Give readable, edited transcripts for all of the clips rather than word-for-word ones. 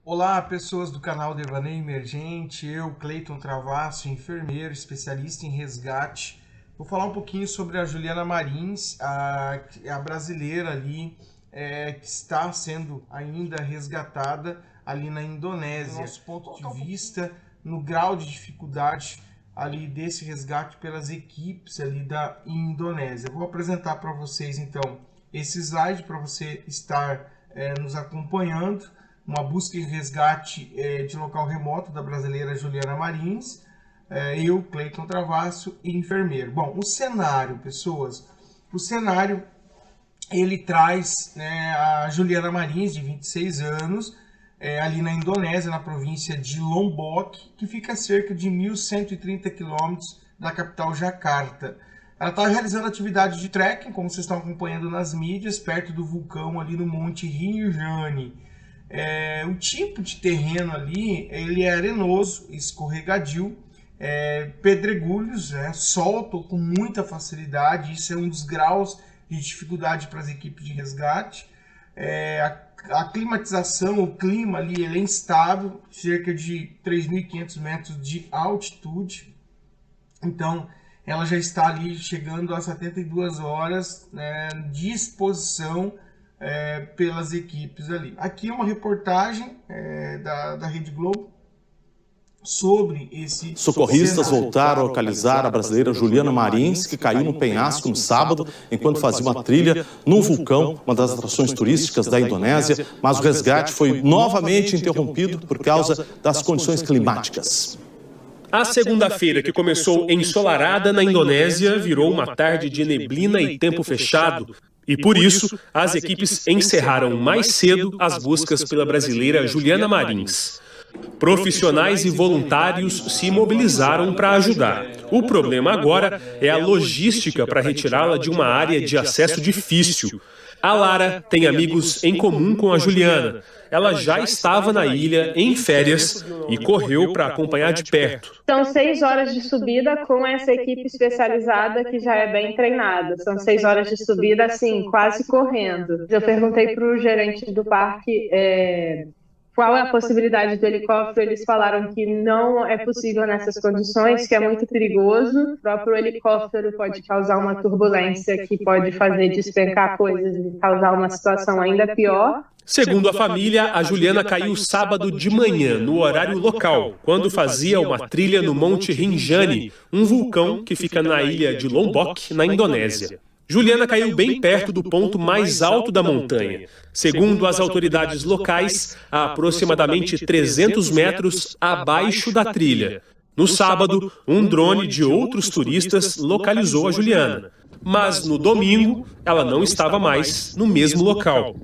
Olá, pessoas do canal Devaneio Emergente, eu, Cleiton Travasso, enfermeiro, especialista em resgate. Vou falar um pouquinho sobre a Juliana Marins, a brasileira ali, que está sendo ainda resgatada ali na Indonésia. Do nosso ponto de vista, no grau de dificuldade ali desse resgate pelas equipes ali da Indonésia. Vou apresentar para vocês então esse slide para você estar nos acompanhando. Uma busca e resgate de local remoto da brasileira Juliana Marins, eu, Cleiton Travasso, enfermeiro. Bom, o cenário, pessoas, ele traz a Juliana Marins, de 26 anos, ali na Indonésia, na província de Lombok, que fica a cerca de 1.130 quilômetros da capital Jacarta. Ela está realizando atividade de trekking, como vocês estão acompanhando nas mídias, perto do vulcão ali no Monte Rinjani. O tipo de terreno ali, ele é arenoso, escorregadio, pedregulhos, soltam com muita facilidade. Isso é um dos graus de dificuldade para as equipes de resgate. A climatização, o clima ali, ele é instável, cerca de 3.500 metros de altitude. Então, ela já está ali chegando a 72 horas de exposição pelas equipes ali. Aqui é uma reportagem da Rede Globo sobre esse... Socorristas voltaram a localizar a brasileira Juliana Marins, que caiu no penhasco no sábado, enquanto fazia uma trilha num vulcão, uma das atrações turísticas da Indonésia, mas o resgate foi novamente interrompido por causa das condições climáticas. A segunda-feira, que começou ensolarada na Indonésia, virou uma tarde de neblina e tempo fechado. E por isso, as equipes encerraram mais cedo as buscas pela brasileira Juliana Marins. Profissionais e voluntários se mobilizaram para ajudar. O problema agora é a logística para retirá-la de uma área de acesso difícil. A Lara tem amigos em comum com a Juliana. Ela já estava na ilha em férias e correu para acompanhar de perto. São 6 horas de subida com essa equipe especializada que já é bem treinada. São 6 horas de subida, assim, quase correndo. Eu perguntei para o gerente do parque qual é a possibilidade do helicóptero. Eles falaram que não é possível nessas condições, que é muito perigoso. O próprio helicóptero pode causar uma turbulência que pode fazer despencar coisas e causar uma situação ainda pior. Segundo a família, a Juliana caiu sábado de manhã, no horário local, quando fazia uma trilha no Monte Rinjani, um vulcão que fica na ilha de Lombok, na Indonésia. Juliana caiu bem perto do ponto mais alto da montanha, segundo as autoridades locais, a aproximadamente 300 metros abaixo da trilha. No sábado, um drone de outros turistas localizou a Juliana, mas no domingo, ela não estava mais no mesmo local.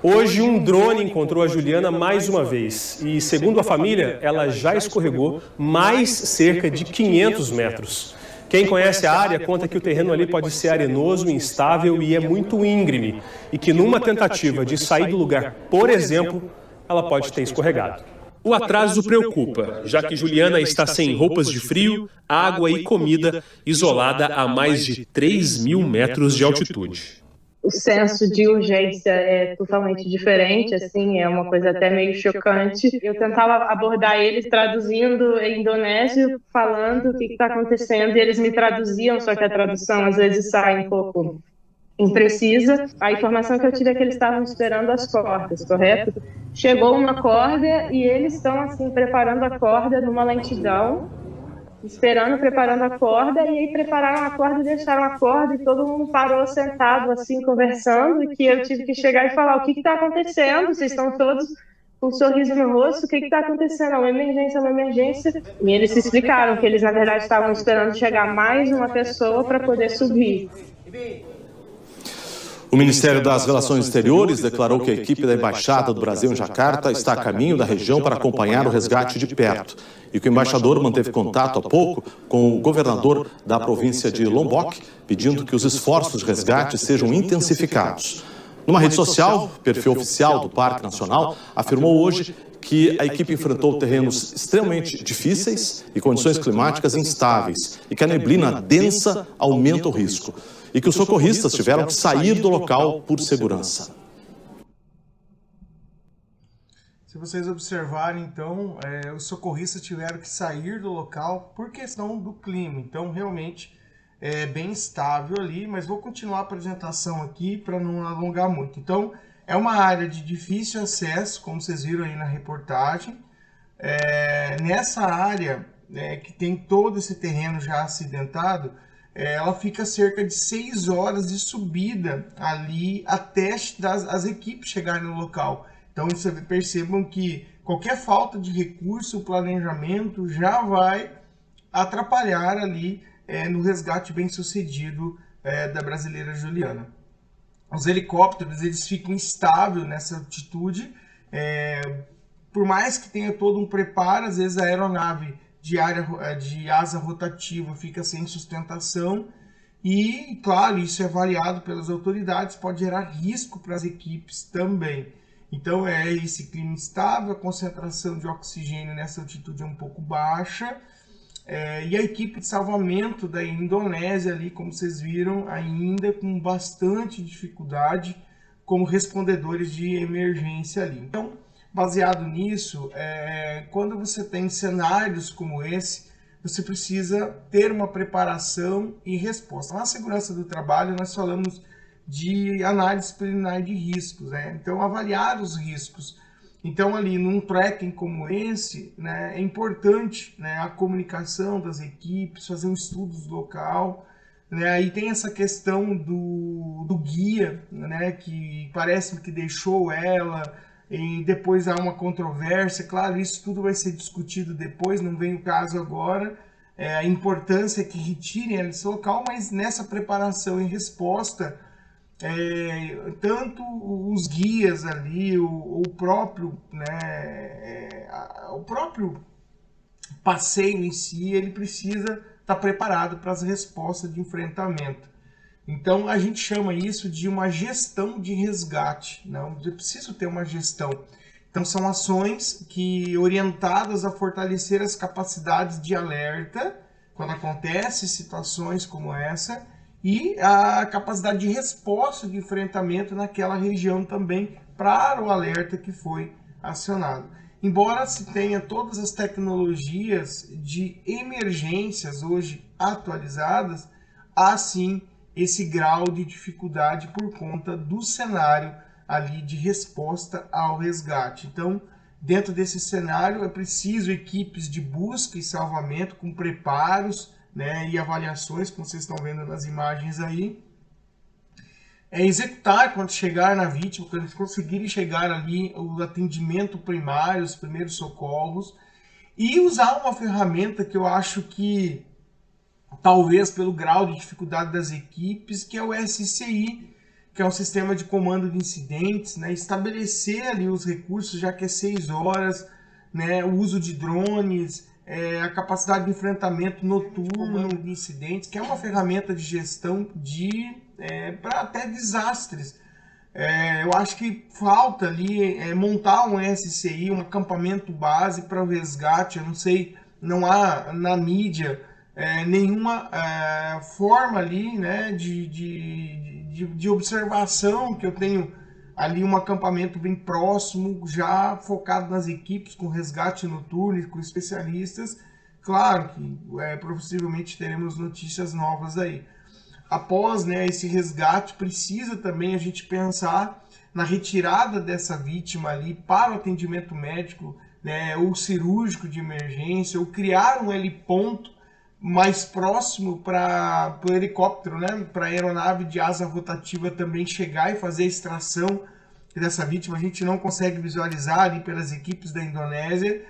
Hoje, um drone encontrou a Juliana mais uma vez e, segundo a família, ela já escorregou mais cerca de 500 metros. Quem conhece a área conta que o terreno ali pode ser arenoso, instável e é muito íngreme, e que numa tentativa de sair do lugar, por exemplo, ela pode ter escorregado. O atraso preocupa, já que Juliana está sem roupas de frio, água e comida, isolada a mais de 3.000 metros de altitude. O senso de urgência é totalmente diferente, assim, é uma coisa até meio chocante. Eu tentava abordar eles traduzindo em indonésio, falando o que está acontecendo, e eles me traduziam, só que a tradução às vezes sai um pouco imprecisa. A informação que eu tive é que eles estavam esperando as cordas, correto? Chegou uma corda e eles estão, assim, preparando a corda numa lentidão, preparando a corda, e aí prepararam a corda e deixaram a corda, e todo mundo parou sentado, assim, conversando, e que eu tive que chegar e falar: o que está acontecendo? Vocês estão todos com um sorriso no rosto, o que está acontecendo? É uma emergência, é uma emergência. E eles se explicaram que eles, na verdade, estavam esperando chegar mais uma pessoa para poder subir. O Ministério das Relações Exteriores declarou que a equipe da Embaixada do Brasil em Jacarta está a caminho da região para acompanhar o resgate de perto. E que o embaixador manteve contato há pouco com o governador da província de Lombok, pedindo que os esforços de resgate sejam intensificados. Numa rede social, o perfil oficial do Parque Nacional afirmou hoje que a equipe enfrentou terrenos extremamente difíceis e condições climáticas instáveis, e que a neblina densa aumenta o risco, e que os socorristas tiveram que sair do local por segurança. Se vocês observarem, então, os socorristas tiveram que sair do local por questão do clima. Então, realmente, é bem estável ali, mas vou continuar a apresentação aqui para não alongar muito. Então, é uma área de difícil acesso, como vocês viram aí na reportagem. Nessa área, que tem todo esse terreno já acidentado, ela fica cerca de 6 horas de subida ali até as equipes chegarem no local. Então, vocês percebam que qualquer falta de recurso, o planejamento já vai atrapalhar ali no resgate bem sucedido da brasileira Juliana. Os helicópteros, eles ficam estáveis nessa altitude, por mais que tenha todo um preparo, às vezes a aeronave de asa rotativa fica sem sustentação e, claro, isso é avaliado pelas autoridades, pode gerar risco para as equipes também. Então, esse clima instável, a concentração de oxigênio nessa altitude é um pouco baixa, e a equipe de salvamento da Indonésia ali, como vocês viram, ainda com bastante dificuldade como respondedores de emergência ali. Então, baseado nisso, quando você tem cenários como esse, você precisa ter uma preparação e resposta. Na segurança do trabalho, nós falamos de análise preliminar de riscos, Então, avaliar os riscos. Então, ali, num tracking como esse, é importante a comunicação das equipes, fazer um estudo do local. Aí tem essa questão do guia, que parece que deixou ela, e depois há uma controvérsia. Claro, isso tudo vai ser discutido depois, não vem o caso agora. A importância é que retirem ela desse local, mas nessa preparação e resposta, tanto os guias ali, o próprio passeio em si, ele precisa estar preparado para as respostas de enfrentamento. Então, a gente chama isso de uma gestão de resgate. Não, eu preciso ter uma gestão. Então, são ações orientadas a fortalecer as capacidades de alerta, quando acontecem situações como essa, e a capacidade de resposta de enfrentamento naquela região também para o alerta que foi acionado. Embora se tenha todas as tecnologias de emergências hoje atualizadas, há sim esse grau de dificuldade por conta do cenário ali de resposta ao resgate. Então, dentro desse cenário, é preciso equipes de busca e salvamento com preparos, e avaliações, como vocês estão vendo nas imagens aí, executar quando chegar na vítima, quando eles conseguirem chegar ali, o atendimento primário, os primeiros socorros, e usar uma ferramenta que eu acho que, talvez pelo grau de dificuldade das equipes, que é o SCI, que é um sistema de comando de incidentes, estabelecer ali os recursos, já que é 6 horas, o uso de drones, a capacidade de enfrentamento noturno de incidentes, que é uma ferramenta de gestão para até desastres. Eu acho que falta ali montar um SCI, um acampamento base para o resgate. Eu não sei, não há na mídia nenhuma forma ali de observação que eu tenho ali um acampamento bem próximo, já focado nas equipes, com resgate noturno, com especialistas. Claro que possivelmente teremos notícias novas aí. Após esse resgate, precisa também a gente pensar na retirada dessa vítima ali para o atendimento médico, ou cirúrgico de emergência, ou criar um heliponto mais próximo para o helicóptero, para a aeronave de asa rotativa também chegar e fazer a extração dessa vítima. A gente não consegue visualizar ali pelas equipes da Indonésia,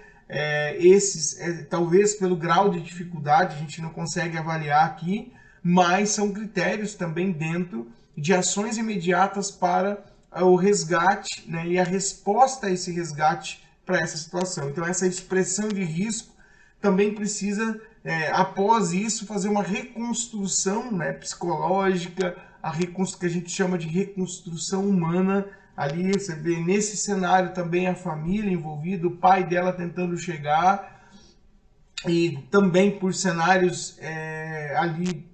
talvez pelo grau de dificuldade, a gente não consegue avaliar aqui, mas são critérios também dentro de ações imediatas para o resgate, e a resposta a esse resgate para essa situação. Então, essa expressão de risco também precisa, após isso, fazer uma reconstrução psicológica, que a gente chama de reconstrução humana. Ali você vê nesse cenário também a família envolvida, o pai dela tentando chegar, e também por cenários ali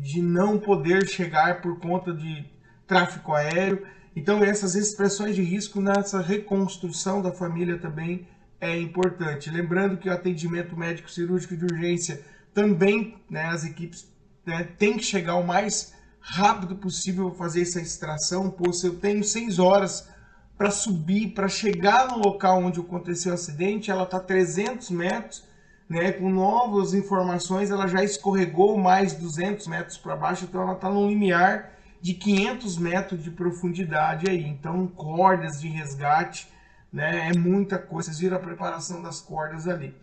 de não poder chegar por conta de tráfego aéreo. Então essas expressões de risco nessa reconstrução da família também é importante. Lembrando que o atendimento médico cirúrgico de urgência também, né, as equipes, né, tem que chegar o mais rápido possível para fazer essa extração. Pô, se eu tenho 6 horas para subir, para chegar no local onde aconteceu o acidente, ela está 300 metros, né, com novas informações, ela já escorregou mais 200 metros para baixo, então ela está num limiar de 500 metros de profundidade aí. Então, cordas de resgate, né, é muita coisa. Vocês viram a preparação das cordas ali.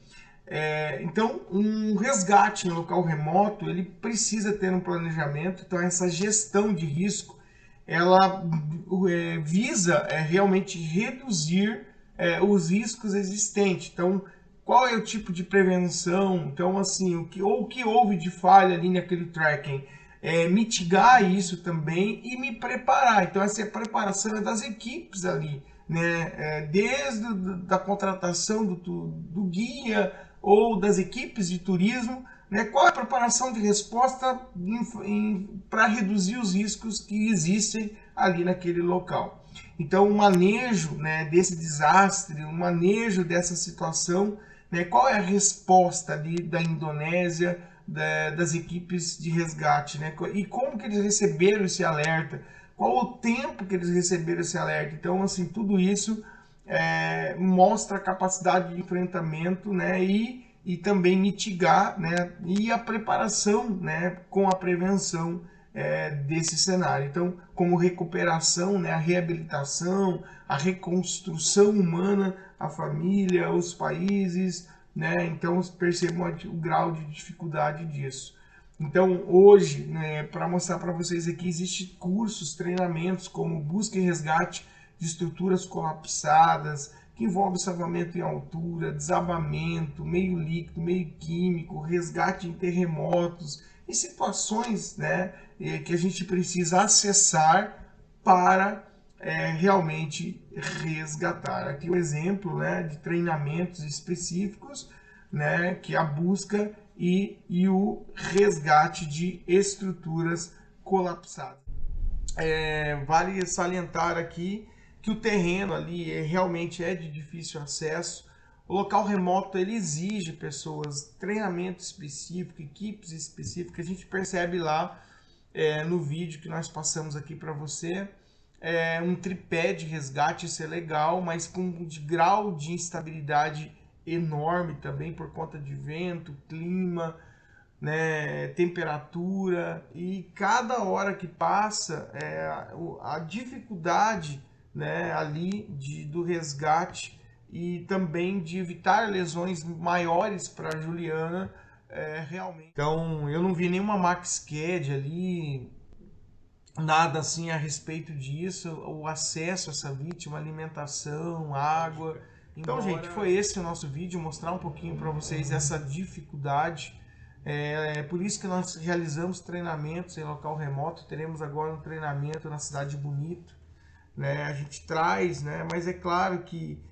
Então, um resgate em local remoto, ele precisa ter um planejamento. Então, essa gestão de risco, ela visa realmente reduzir os riscos existentes. Então, qual é o tipo de prevenção? Então, assim, o que houve de falha ali naquele tracking? Mitigar isso também e me preparar. Então, essa preparação é das equipes ali, né? Desde da contratação do guia ou das equipes de turismo, né? Qual é a preparação de resposta para reduzir os riscos que existem ali naquele local. Então, o manejo, né, desse desastre, o manejo dessa situação, né? Qual é a resposta ali da Indonésia, das equipes de resgate, né? E como que eles receberam esse alerta? Qual o tempo que eles receberam esse alerta? Então, assim, tudo isso mostra a capacidade de enfrentamento, né? E também mitigar, né? E a preparação, né? Com a prevenção desse cenário. Então, como recuperação, né? A reabilitação, a reconstrução humana, a família, os países, né? Então, percebam o grau de dificuldade disso. Então, hoje, né, para mostrar para vocês aqui, existem cursos, treinamentos como busca e resgate de estruturas colapsadas, que envolve salvamento em altura, desabamento, meio líquido, meio químico, resgate em terremotos e situações, né, que a gente precisa acessar para realmente resgatar. Aqui o exemplo, né, de treinamentos específicos, né, que é a busca e o resgate de estruturas colapsadas. Vale salientar aqui que o terreno ali realmente é de difícil acesso. O local remoto ele exige pessoas, treinamento específico, equipes específicas. A gente percebe lá no vídeo que nós passamos aqui para você. Um tripé de resgate, isso é legal, mas com um grau de instabilidade enorme também por conta de vento, clima, né, temperatura, e cada hora que passa a dificuldade, né, ali do resgate e também de evitar lesões maiores para a Juliana realmente. Então eu não vi nenhuma MaxCAD ali, nada assim a respeito disso, o acesso a essa vítima, alimentação, água. Então, gente, foi esse o nosso vídeo, mostrar um pouquinho para vocês essa dificuldade. Por isso que nós realizamos treinamentos em local remoto. Teremos agora um treinamento na Cidade de Bonito, né? A gente traz, né? Mas é claro que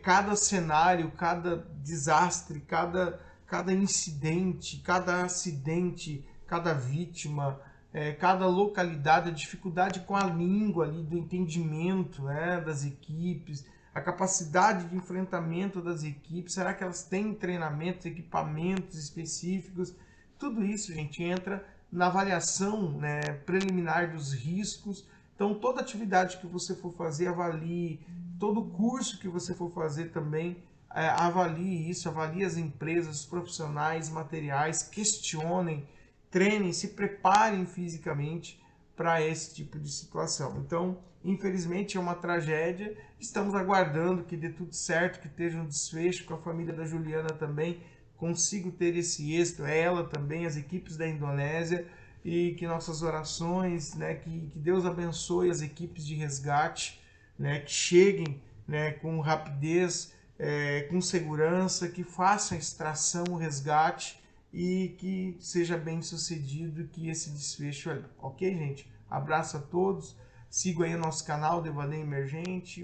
cada cenário, cada desastre, cada incidente, cada acidente, cada vítima, cada localidade, a dificuldade com a língua ali, do entendimento, né, das equipes, a capacidade de enfrentamento das equipes, será que elas têm treinamentos, equipamentos específicos? Tudo isso, gente, entra na avaliação, né, preliminar dos riscos. Então, toda atividade que você for fazer, avalie. Todo curso que você for fazer também, avalie isso, avalie as empresas, os profissionais, materiais, questionem, treinem, se preparem fisicamente para esse tipo de situação. Então, infelizmente é uma tragédia, estamos aguardando que dê tudo certo, que esteja um desfecho, com a família da Juliana também consiga ter esse êxito, ela também, as equipes da Indonésia, e que nossas orações, né, que Deus abençoe as equipes de resgate, né, que cheguem, né, com rapidez, com segurança, que façam a extração, o resgate, e que seja bem sucedido, que esse desfecho ali. Ok, gente? Abraço a todos. Sigam aí o nosso canal Devaneio Emergente.